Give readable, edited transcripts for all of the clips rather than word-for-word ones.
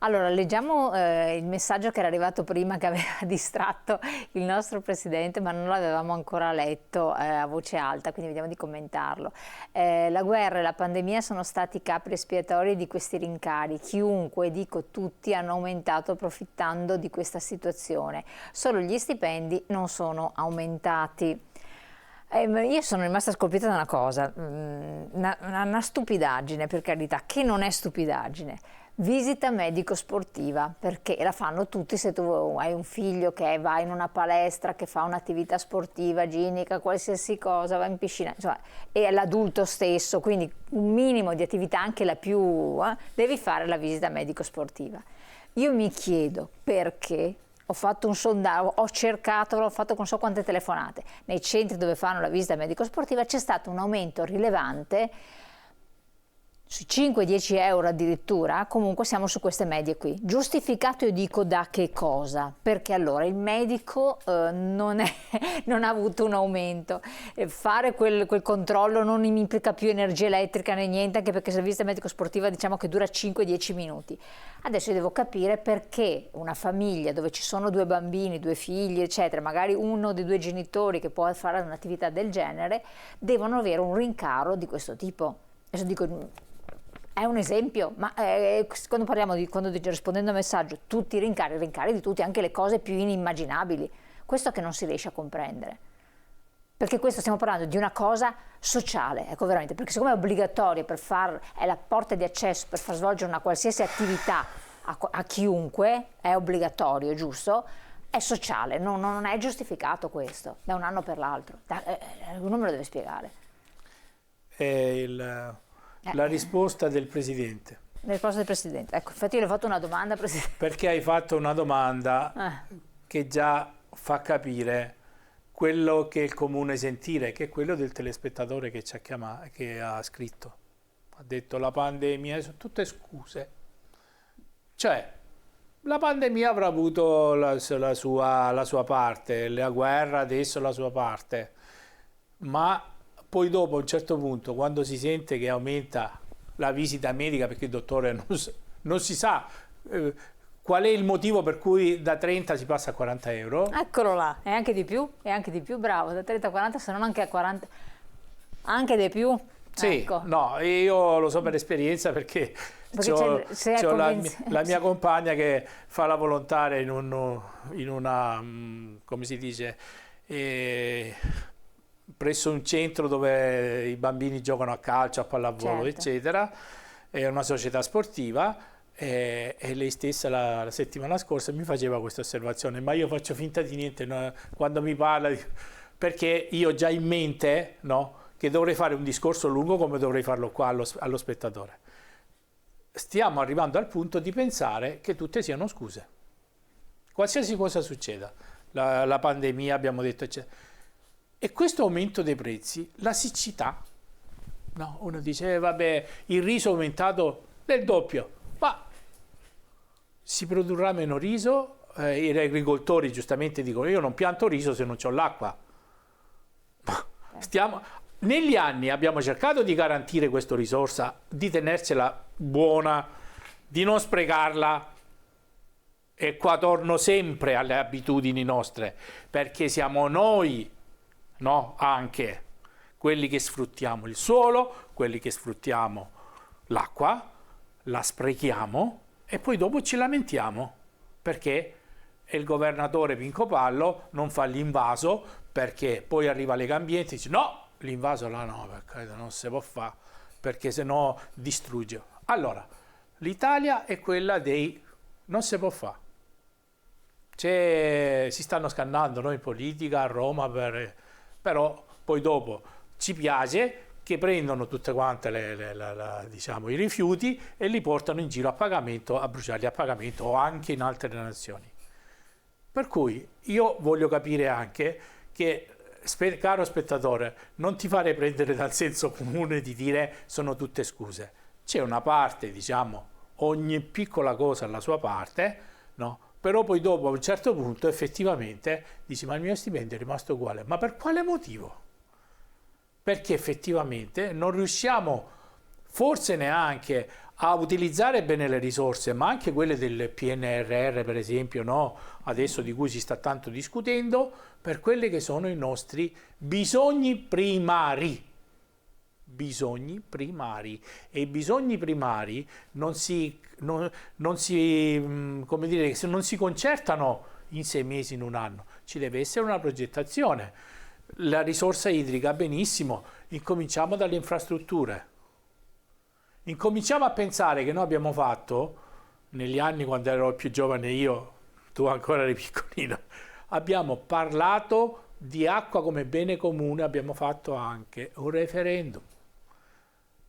Allora, leggiamo il messaggio che era arrivato prima, che aveva distratto il nostro presidente, ma non l'avevamo ancora letto a voce alta, quindi vediamo di commentarlo. La guerra e la pandemia sono stati capri espiatori di questi rincari. Chiunque, dico tutti, hanno aumentato approfittando di questa situazione. Solo gli stipendi non sono aumentati. Io sono rimasta scolpita da una cosa, una stupidaggine, per carità, che non è stupidaggine. Visita medico-sportiva, perché la fanno tutti. Se tu hai un figlio che va in una palestra, che fa un'attività sportiva, ginnica, qualsiasi cosa, va in piscina, insomma, e l'adulto stesso, quindi un minimo di attività, anche la più, devi fare la visita medico-sportiva. Io mi chiedo perché. Ho fatto un sondaggio, ho cercato, ho fatto non so quante telefonate. Nei centri dove fanno la visita medico-sportiva c'è stato un aumento rilevante, sui 5-10 euro addirittura. Comunque siamo su queste medie qui. Giustificato, io dico, da che cosa? Perché allora il medico non ha avuto un aumento, fare quel controllo non implica più energia elettrica né niente, anche perché la visita medico-sportiva diciamo che dura 5-10 minuti. Adesso io devo capire perché una famiglia dove ci sono 2 bambini, 2 figli, eccetera, magari uno dei 2 genitori che può fare un'attività del genere, devono avere un rincaro di questo tipo. Adesso dico, è un esempio, ma quando parliamo rispondendo al messaggio, tutti i rincari di tutti, anche le cose più inimmaginabili, questo che non si riesce a comprendere. Perché questo stiamo parlando di una cosa sociale, ecco, veramente, perché siccome è obbligatoria è la porta di accesso per far svolgere una qualsiasi attività a chiunque, è obbligatorio, giusto? È sociale, non è giustificato questo, da un anno per l'altro. Uno me lo deve spiegare. La risposta del Presidente. La risposta del Presidente. Ecco, infatti io le ho fatto una domanda, Presidente. Perché hai fatto una domanda che già fa capire quello che è il comune sentire, che è quello del telespettatore che ci ha chiamato, che ha scritto. Ha detto la pandemia, sono tutte scuse. Cioè, la pandemia avrà avuto la sua parte, la guerra adesso la sua parte, ma poi dopo a un certo punto, quando si sente che aumenta la visita medica, perché il dottore non si sa qual è il motivo per cui da 30 si passa a 40 euro. Eccolo là, e anche di più, bravo, da 30 a 40, se non anche a 40, anche di più. Sì, ecco. No, io lo so per esperienza perché c'ho la mia compagna che fa la volontaria in una, come si dice, presso un centro dove i bambini giocano a calcio, a pallavolo, certo, eccetera. È una società sportiva e lei stessa la settimana scorsa mi faceva questa osservazione, ma io faccio finta di niente, no, quando mi parla, perché io ho già in mente, no, che dovrei fare un discorso lungo come dovrei farlo qua allo spettatore. Stiamo arrivando al punto di pensare che tutte siano scuse. Qualsiasi cosa succeda, la pandemia abbiamo detto, eccetera. E questo aumento dei prezzi, la siccità, no? Uno dice, vabbè, il riso è aumentato del doppio, ma si produrrà meno riso? Gli agricoltori giustamente dicono, io non pianto riso se non ho l'acqua. Negli anni abbiamo cercato di garantire questa risorsa, di tenersela buona, di non sprecarla. E qua torno sempre alle abitudini nostre, perché siamo noi, no, anche quelli che sfruttiamo il suolo, quelli che sfruttiamo l'acqua, la sprechiamo e poi dopo ci lamentiamo perché il governatore Pincopallo non fa l'invaso, perché poi arriva Legambiente e dice no, l'invaso là no, perché non si può fare perché sennò distrugge. Allora, l'Italia è quella dei non si può fare. Si stanno scannando noi in politica a Roma, però poi dopo ci piace che prendono tutte quante diciamo, i rifiuti e li portano in giro a pagamento, a bruciarli a pagamento, o anche in altre nazioni. Per cui io voglio capire anche che, caro spettatore, non ti fare prendere dal senso comune di dire sono tutte scuse. C'è una parte, diciamo, ogni piccola cosa ha la sua parte, no? Però poi dopo a un certo punto effettivamente dici ma il mio stipendio è rimasto uguale, ma per quale motivo? Perché effettivamente non riusciamo forse neanche a utilizzare bene le risorse, ma anche quelle del PNRR, per esempio, no? Adesso di cui si sta tanto discutendo, per quelli che sono i nostri bisogni primari. Bisogni primari. E i bisogni primari non si, come dire, non si concertano in 6 mesi, in un anno. Ci deve essere una progettazione. La risorsa idrica, benissimo, incominciamo dalle infrastrutture. Incominciamo a pensare che noi abbiamo fatto, negli anni quando ero più giovane io, tu ancora eri piccolino, abbiamo parlato di acqua come bene comune, abbiamo fatto anche un referendum.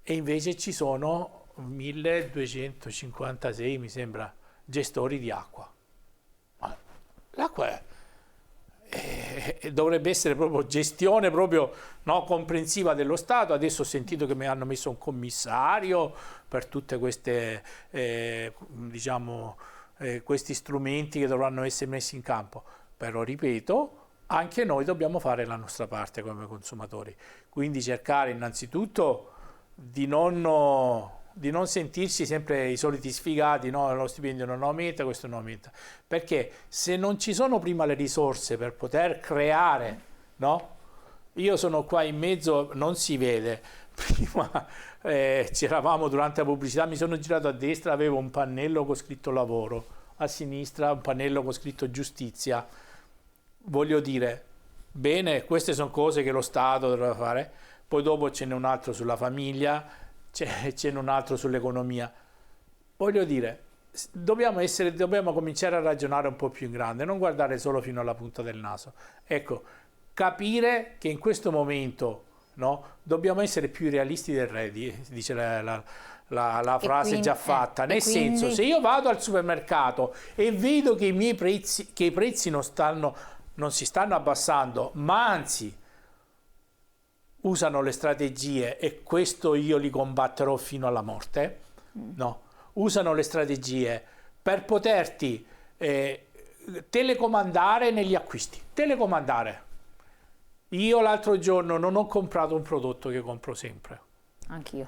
E invece ci sono 1256, mi sembra, gestori di acqua. Ma l'acqua dovrebbe essere proprio gestione proprio, no, comprensiva dello Stato. Adesso ho sentito che mi hanno messo un commissario per tutte queste questi strumenti che dovranno essere messi in campo, però ripeto, anche noi dobbiamo fare la nostra parte come consumatori, quindi cercare innanzitutto di non sentirsi sempre i soliti sfigati, no, lo stipendio non aumenta, questo non aumenta, perché se non ci sono prima le risorse per poter creare, no? Io sono qua in mezzo, non si vede, prima c'eravamo durante la pubblicità, mi sono girato a destra, avevo un pannello con scritto lavoro, a sinistra un pannello con scritto giustizia. Voglio dire, bene, queste sono cose che lo Stato dovrà fare, poi dopo ce n'è un altro sulla famiglia, ce n'è un altro sull'economia. Voglio dire, dobbiamo cominciare a ragionare un po' più in grande, non guardare solo fino alla punta del naso. Ecco, capire che in questo momento, no, dobbiamo essere più realisti del re, dice la frase quindi, già fatta, nel senso, se io vado al supermercato e vedo che i prezzi non si stanno abbassando, ma anzi usano le strategie, e questo io li combatterò fino alla morte, no, usano le strategie per poterti telecomandare negli acquisti, telecomandare. Io l'altro giorno non ho comprato un prodotto che compro sempre. Anch'io.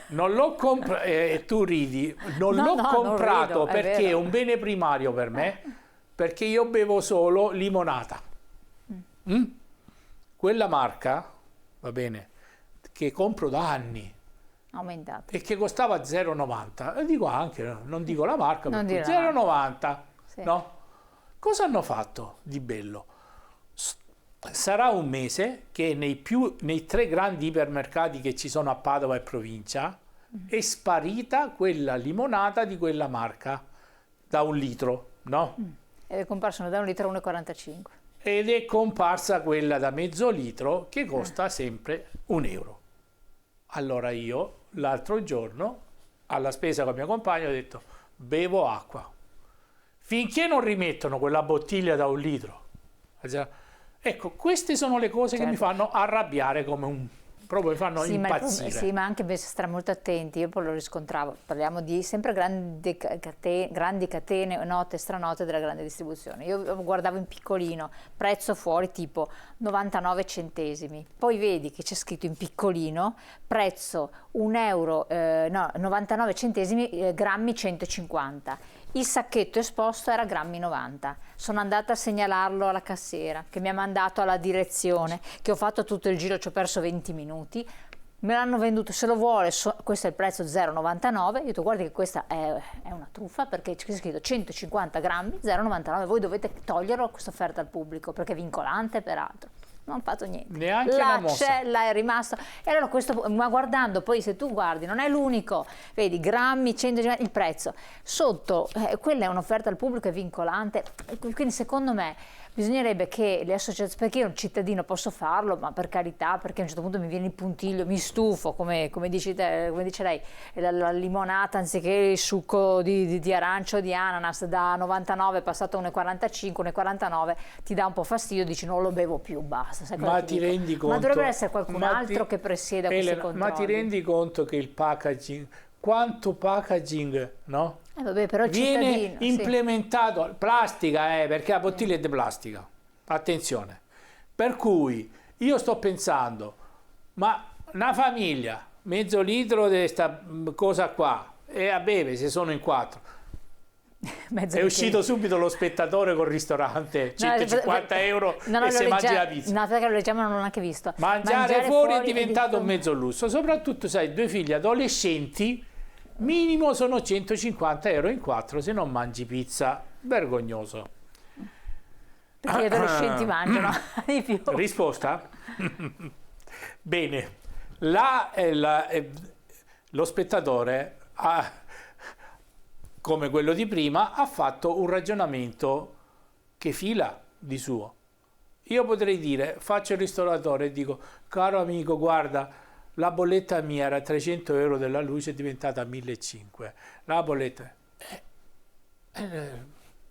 Non l'ho comprato, tu ridi, non l'ho comprato non rido, perché è un bene primario per me, perché io bevo solo limonata. Quella marca, va bene, che compro da anni Aumentato. e che costava 0,90, e dico anche, non dico la marca, Non perché dire la 0,90, Sì. no? Cosa hanno fatto di bello? Sarà un mese che nei 3 grandi ipermercati che ci sono a Padova e provincia è sparita quella limonata di quella marca da 1 litro, no? Ed è comparso da 1 litro a 1,45. Ed è comparsa quella da mezzo litro che costa sempre €1. Allora io l'altro giorno alla spesa con mio compagno ho detto bevo acqua finché non rimettono quella bottiglia da 1 litro. Ecco, queste sono le cose che mi fanno arrabbiare proprio mi fanno impazzire. Ma anche bisogna stare molto attenti, io poi lo riscontravo, parliamo di sempre grandi catene, note, stranote della grande distribuzione. Io guardavo in piccolino, prezzo fuori tipo 99 centesimi, poi vedi che c'è scritto in piccolino, prezzo €1, 99 centesimi, grammi 150. Il sacchetto esposto era grammi 90. Sono andata a segnalarlo alla cassiera, che mi ha mandato alla direzione, che ho fatto tutto il giro, ci ho perso 20 minuti. Me l'hanno venduto, se lo vuole, questo è il prezzo 0,99. Io ho detto, guardi che questa è una truffa, perché c'è scritto 150 grammi, 0,99. Voi dovete toglierlo questa offerta al pubblico, perché è vincolante peraltro. Non ho fatto niente. Neanche una mossa. Là è rimasto. E allora questo, ma guardando, poi se tu guardi, non è l'unico, vedi, grammi, 150, il prezzo. Sotto, quella è un'offerta al pubblico, è vincolante. Quindi secondo me bisognerebbe che le associazioni, perché io un cittadino posso farlo, ma per carità, perché a un certo punto mi viene il puntiglio, mi stufo, come dice lei, la limonata anziché il succo di arancio o di ananas da 99 passato a 1,45, 1,49, ti dà un po' fastidio, dici non lo bevo più, basta. Sai Ma ti rendi conto? Ma dovrebbe essere qualcun altro che presieda questi controlli. Ma ti rendi conto che il packaging, quanto packaging, no? Vabbè, però il viene implementato, sì. Plastica, perché la bottiglia è di plastica, attenzione. Per cui io sto pensando, ma una famiglia, mezzo litro di questa cosa qua, e a bere se sono in 4. Mezzo È bicchiere. uscito subito lo spettatore col ristorante, 150 euro e se mangi la pizza. No, perché lo leggiamo non l'ho neanche visto. Mangiare fuori è diventato un mezzo lusso, soprattutto sai, 2 figli adolescenti, minimo sono 150 euro in 4 se non mangi pizza, vergognoso. Perché gli adolescenti mangiano di più. Risposta? Bene, lo spettatore, come quello di prima, ha fatto un ragionamento che fila di suo. Io potrei dire, faccio il ristoratore e dico, caro amico, guarda, la bolletta mia era 300 euro della luce, è diventata 1.500. La bolletta...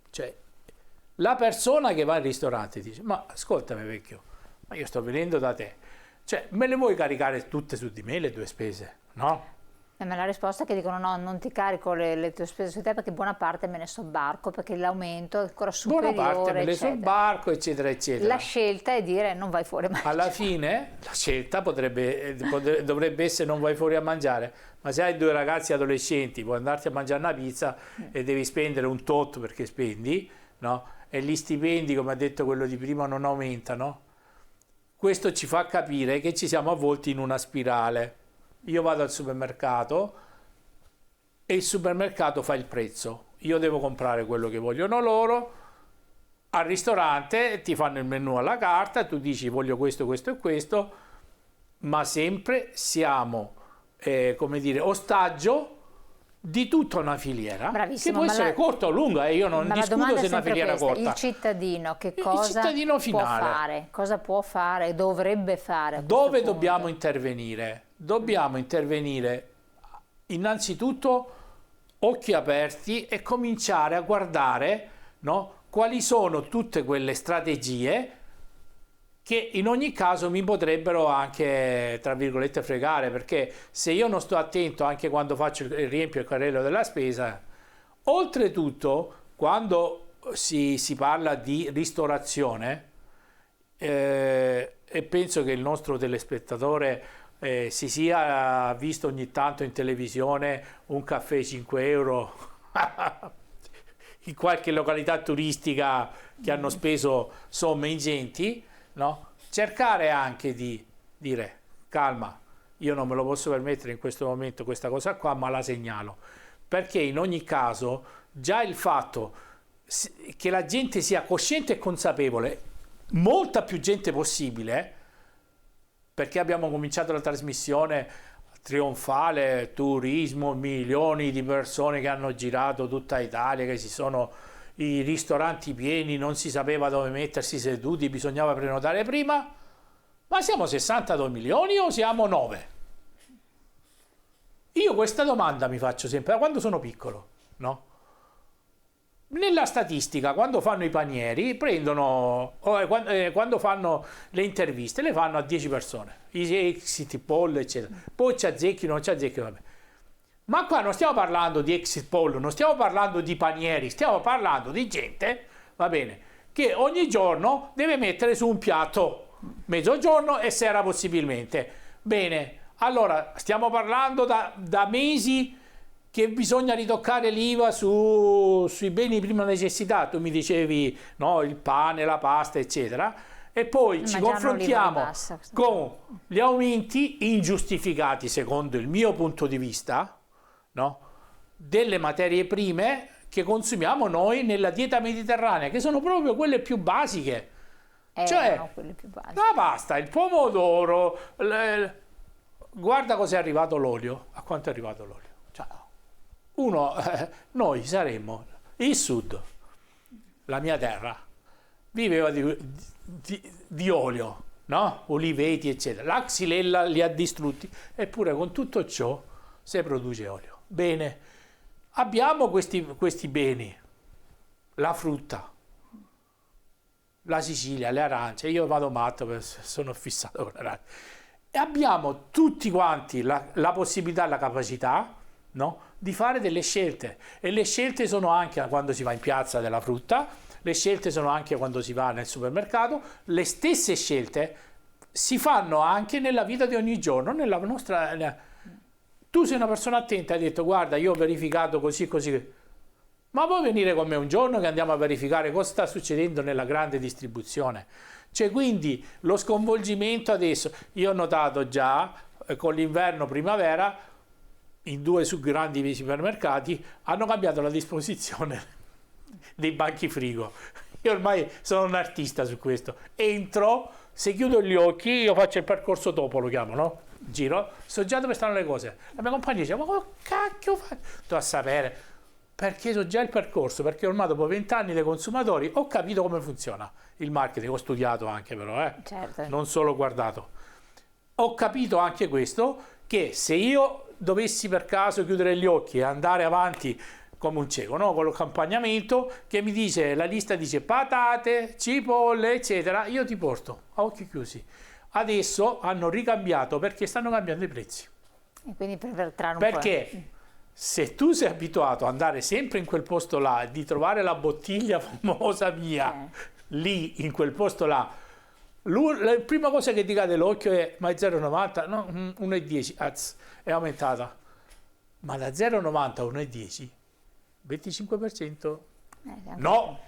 cioè, la persona che va al ristorante dice, ma ascoltami vecchio, ma io sto venendo da te, cioè, me le vuoi caricare tutte su di me le 2 spese? No? Ma la risposta è che dicono no, non ti carico le tue spese su te perché buona parte me ne sobbarco, perché l'aumento è ancora superiore. Buona parte me le eccetera. sobbarco, eccetera, eccetera. La scelta è dire non vai fuori a mangiare. Alla fine la scelta dovrebbe essere non vai fuori a mangiare, ma se hai 2 ragazzi adolescenti puoi andarti a mangiare una pizza e devi spendere un tot perché spendi, no? E gli stipendi, come ha detto quello di prima, non aumentano. Questo ci fa capire che ci siamo avvolti in una spirale. Io vado al supermercato e il supermercato fa il prezzo. Io devo comprare quello che vogliono loro. Al ristorante ti fanno il menù alla carta, tu dici voglio questo, questo e questo, ma sempre siamo, come dire, ostaggio di tutta una filiera. Bravissimo, che può essere corta o lunga, e io non discuto se è una filiera corta. Il cittadino che cosa cittadino può fare, cosa può fare, dovrebbe fare? Dove dobbiamo intervenire? Dobbiamo intervenire innanzitutto occhi aperti e cominciare a guardare, no, quali sono tutte quelle strategie che in ogni caso mi potrebbero anche, tra virgolette, fregare, perché se io non sto attento anche quando riempio il carrello della spesa, oltretutto quando si parla di ristorazione, e penso che il nostro telespettatore si sia visto ogni tanto in televisione un caffè 5 euro in qualche località turistica che hanno speso somme ingenti, no? Cercare anche di dire calma, io non me lo posso permettere in questo momento questa cosa qua, ma la segnalo, perché in ogni caso già il fatto che la gente sia cosciente e consapevole, molta più gente possibile, perché abbiamo cominciato la trasmissione trionfale, turismo, milioni di persone che hanno girato tutta Italia, che i ristoranti pieni, non si sapeva dove mettersi seduti, bisognava prenotare prima, ma siamo 62 milioni o siamo 9? Io questa domanda mi faccio sempre da quando sono piccolo, no? Nella statistica, quando fanno i panieri, quando fanno le interviste, le fanno a 10 persone, i exit poll, eccetera. Poi ci azzecchi, non ci azzecchi, vabbè. Ma qua non stiamo parlando di exit poll, non stiamo parlando di panieri, stiamo parlando di gente, va bene, che ogni giorno deve mettere su un piatto, mezzogiorno e sera possibilmente. Bene, allora stiamo parlando da mesi che bisogna ritoccare l'IVA sui beni di prima necessità, tu mi dicevi, no, il pane, la pasta, eccetera, e poi ci confrontiamo con gli aumenti ingiustificati, secondo il mio punto di vista, no, delle materie prime che consumiamo noi nella dieta mediterranea, che sono proprio quelle più basiche, cioè no, quelle più basiche. La pasta, il pomodoro, guarda cos'è arrivato l'olio, a quanto è arrivato l'olio? Noi saremmo il sud, la mia terra, viveva di olio, no? Oliveti, eccetera. La xylella li ha distrutti, eppure con tutto ciò si produce olio. Bene, abbiamo questi beni, la frutta, la Sicilia, le arance, io vado matto, sono fissato con le arance, e abbiamo tutti quanti la possibilità, la capacità, no? Di fare delle scelte, e le scelte sono anche quando si va in piazza della frutta, le scelte sono anche quando si va nel supermercato, le stesse scelte si fanno anche nella vita di ogni giorno, nella nostra Tu sei una persona attenta, hai detto guarda io ho verificato così e così, ma vuoi venire con me un giorno che andiamo a verificare cosa sta succedendo nella grande distribuzione? Cioè quindi lo sconvolgimento adesso, io ho notato già con l'inverno primavera in due su grandi supermercati hanno cambiato la disposizione dei banchi frigo. Io ormai sono un artista su questo, entro, se chiudo gli occhi io faccio il percorso topo, lo chiamo, no? Giro, so già dove stanno le cose. La mia compagna dice ma come cacchio fai? Tu a sapere, perché so già il percorso, perché ormai dopo 20 anni dei consumatori ho capito come funziona il marketing, ho studiato anche però, Certo. non solo guardato. Ho capito anche questo, che se io dovessi per caso chiudere gli occhi e andare avanti come un cieco, no? Con l'accompagnamento che mi dice, la lista dice patate, cipolle, eccetera, io ti porto a occhi chiusi. Adesso hanno ricambiato perché stanno cambiando i prezzi. E quindi per trarre un Perché se tu sei abituato ad andare sempre in quel posto là e di trovare la bottiglia famosa mia lì in quel posto là, la prima cosa che ti cade l'occhio è ma è 0,90? No, 1,10, è aumentata. Ma da 0,90 a 1,10? 25%? No!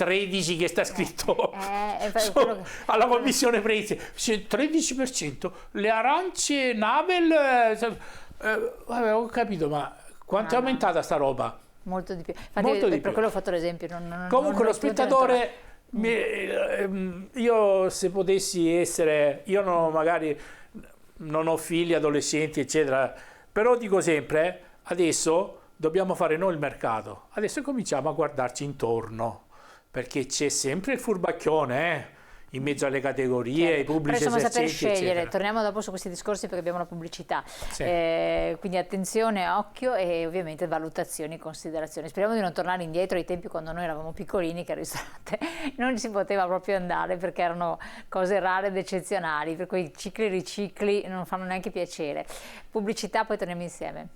13 che sta scritto alla commissione prezzi, 13%, le arance Navel, vabbè, ho capito, ma quanto è aumentata sta roba? molto di più. Infatti, Molto di per più. quello ho fatto l'esempio. Comunque lo spettatore, io se potessi essere, io magari non ho figli, adolescenti, eccetera, però dico sempre, adesso dobbiamo fare noi il mercato, adesso cominciamo a guardarci intorno, perché c'è sempre il furbacchione, in mezzo alle categorie, i pubblici però insomma saper esercenti, scegliere, eccetera. torniamo dopo su questi discorsi perché abbiamo la pubblicità, Sì. Quindi attenzione, occhio e ovviamente valutazioni, considerazioni. Speriamo di non tornare indietro ai tempi quando noi eravamo piccolini, che al ristorante non si poteva proprio andare perché erano cose rare ed eccezionali, per cui cicli e ricicli non fanno neanche piacere. Pubblicità, poi torniamo insieme.